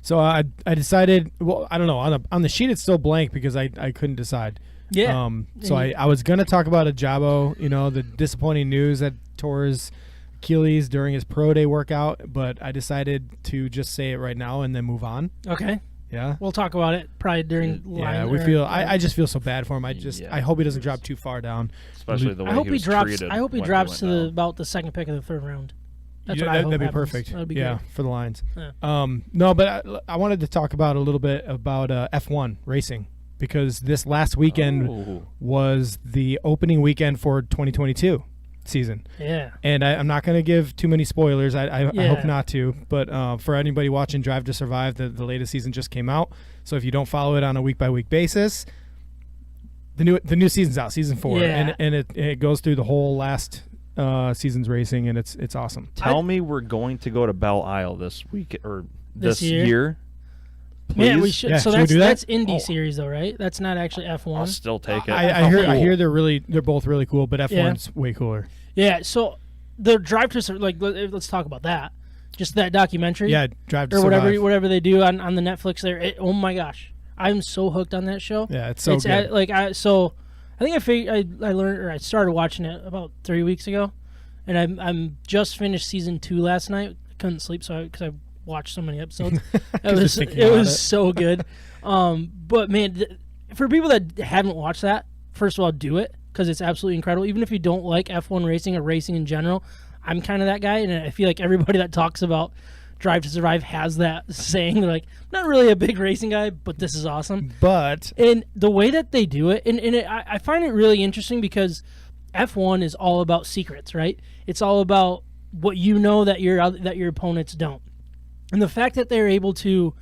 So I decided. Well, I don't know. On the sheet, it's still blank because I couldn't decide. Yeah. So I was gonna talk about Ajabo. The disappointing news that tore his Achilles during his pro day workout, but I decided to just say it right now and then move on. Okay. Yeah. We'll talk about it probably during line. I just feel so bad for him. I hope he doesn't drop too far down. Especially the way I hope he was drops. treated I hope he when drops went down. about the second pick of the third round. That's what I hope That'd be happens. perfect. That'd be yeah, great. for the Lions. Yeah. No, but I wanted to talk about a little bit about F1 racing because this last weekend was the opening weekend for 2022 season. Yeah. And I'm not going to give too many spoilers. I hope Yeah. not to. But for anybody watching Drive to Survive, the latest season just came out. So if you don't follow it on a week-by-week basis, the new season's out, season 4. Yeah. And it goes through the whole last season's racing, and it's awesome. Tell me we're going to go to Belle Isle this week or this year. Please. Yeah, we should. Yeah, So should we do that? that's Indy series though, right? That's not actually F1. I'll still take it. I hear they're both really cool, but F1's way cooler. Yeah. So the Drive to let's talk about that. Just that documentary. Yeah, Drive to or Survive. whatever they do on the Netflix there. Oh my gosh, I'm so hooked on that show. Yeah, it's so good. I think I learned or I started watching it about 3 weeks ago, and I'm just finished season 2 last night. I couldn't sleep because I watched so many episodes. It was so good. But man, for people that haven't watched that, first of all, do it because it's absolutely incredible. Even if you don't like F1 racing or racing in general, I'm kind of that guy, and I feel like everybody that talks about Drive to Survive has that saying. They're like, not really a big racing guy, but this is awesome. But and the way that they do it, I find it really interesting because F1 is all about secrets, right? It's all about what you know that your opponents don't. And the fact that they're able to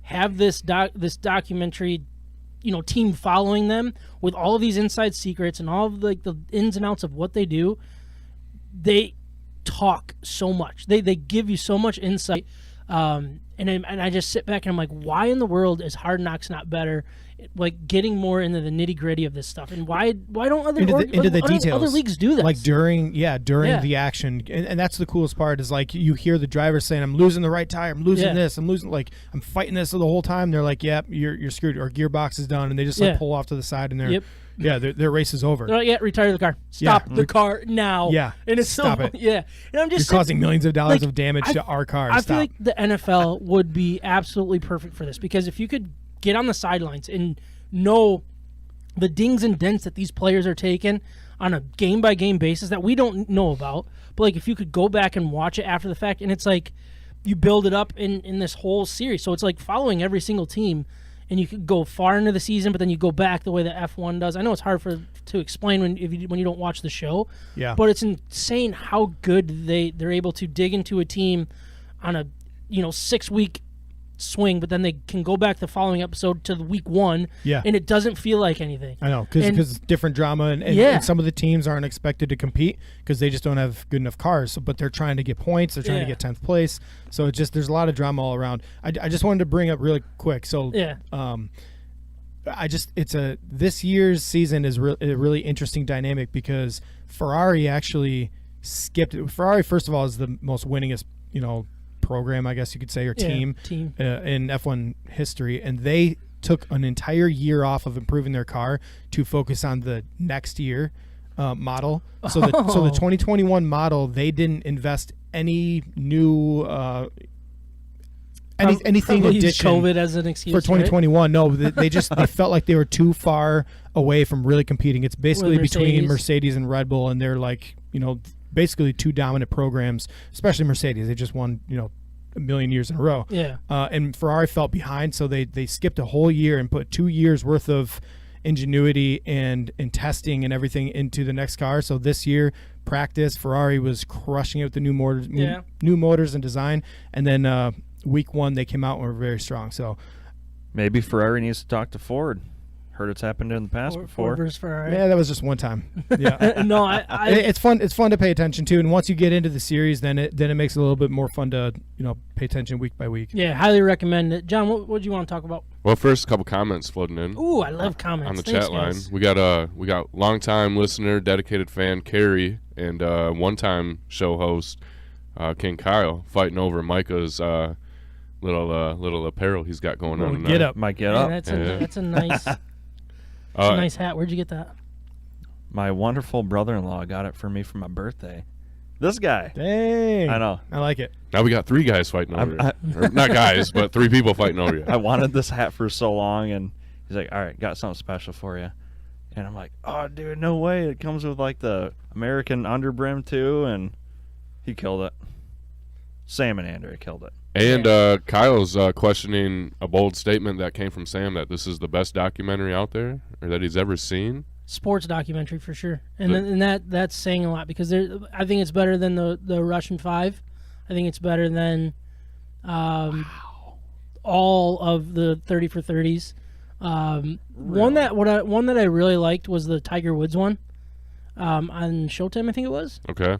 have this documentary, team following them with all of these inside secrets and all of the ins and outs of what they do, they talk so much. They give you so much insight. And I just sit back and I'm like, why in the world is Hard Knocks not better? Like getting more into the nitty gritty of this stuff, and why don't other into the details? Other leagues do that? Like during the action, and that's the coolest part is like you hear the driver saying, "I'm losing the right tire, I'm losing this, I'm losing I'm fighting this the whole time." They're like, "Yep, you're screwed," or gearbox is done, and they just pull off to the side and their race is over. They're like, retire the car. Stop the car now. Yeah, and it's stop it. Yeah, and I'm just you're causing millions of dollars of damage to our cars. I feel like the NFL would be absolutely perfect for this because if you could get on the sidelines and know the dings and dents that these players are taking on a game-by-game basis that we don't know about, but like if you could go back and watch it after the fact, and it's like you build it up in this whole series, so it's like following every single team, and you could go far into the season, but then you go back the way that F1 does. I know it's hard to explain when you don't watch the show, but it's insane how good they're able to dig into a team on a 6-week swing, but then they can go back the following episode to the week 1, and it doesn't feel like anything. I know, because different drama, and some of the teams aren't expected to compete because they just don't have good enough cars. So, but they're trying to get points. They're trying to get 10th place. So it's just there's a lot of drama all around. I just wanted to bring up really quick. So this year's season is a really interesting dynamic because Ferrari actually skipped. Ferrari, first of all, is the most winningest program, I guess you could say, or team. In F1 history, and they took an entire year off of improving their car to focus on the next year model. So the 2021 model, they didn't invest any new anything addition COVID as an excuse for 2021. Right? No, they felt like they were too far away from really competing. It's basically between Mercedes and Red Bull, and they're like basically two dominant programs, especially Mercedes. They just won, a million years in a row. Yeah. And Ferrari fell behind, so they skipped a whole year and put 2 years worth of ingenuity and testing and everything into the next car. So this year, practice, Ferrari was crushing it with the new motors and design. And then week 1, they came out and were very strong. So maybe Ferrari needs to talk to Ford. Heard it's happened in the past before. Ford versus Ferrari. Yeah, that was just one time. Yeah. No, it's fun. It's fun to pay attention to, and once you get into the series, then it makes it a little bit more fun to pay attention week by week. Yeah, highly recommend it. John, what do you want to talk about? Well, first, a couple comments floating in. Ooh, I love comments on the Thanks, chat line. guys. We got longtime listener, dedicated fan Carrie, and one-time show host King Kyle fighting over Micah's little apparel he's got going on tonight. Get up. Might get Yeah, up. that's a nice, a nice hat. Where'd you get that? My wonderful brother-in-law got it for me for my birthday. This guy. Dang. I know. I like it. Now we got 3 guys fighting over you. Or not guys, but 3 people fighting over you. I wanted this hat for so long, and he's like, all right, got something special for you. And I'm like, oh, dude, no way. It comes with, like, the American underbrim, too, and he killed it. Sam and Andrea killed it. And Kyle's questioning a bold statement that came from Sam that this is the best documentary out there or that he's ever seen. Sports documentary for sure, and that's saying a lot because I think it's better than the Russian 5. I think it's better than all of the 30 for 30s. One that I really liked was the Tiger Woods one on Showtime, I think it was. Okay.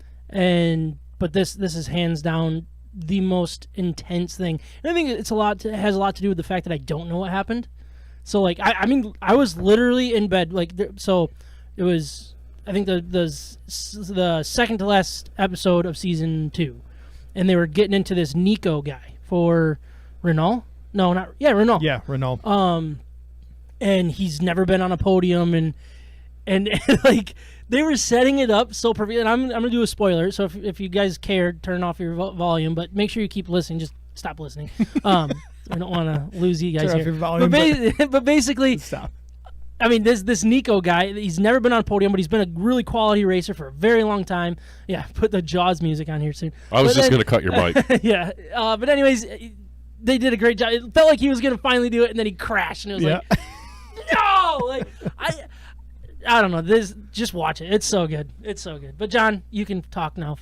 But this is hands down the most intense thing. And I think it has a lot to do with the fact that I don't know what happened. So like I mean I was literally in bed so it was I think the second to last episode of season 2, and they were getting into this Nico guy for Renault. Renault. Yeah, Renault. And he's never been on a podium and like they were setting it up so perfectly. And I'm gonna do a spoiler, so if you guys care, turn off your volume, but make sure you keep listening. Just stop listening. I don't want to lose you guys Turn off here. your volume, but basically, Stop. I mean, this Nico guy, he's never been on a podium, but he's been a really quality racer for a very long time. Yeah, put the Jaws music on here soon. I was just going to cut your mic. Yeah, but anyways, they did a great job. It felt like he was going to finally do it, and then he crashed, and it was like, no! Like, I don't know. Just watch it. It's so good. It's so good. But, John, you can talk now.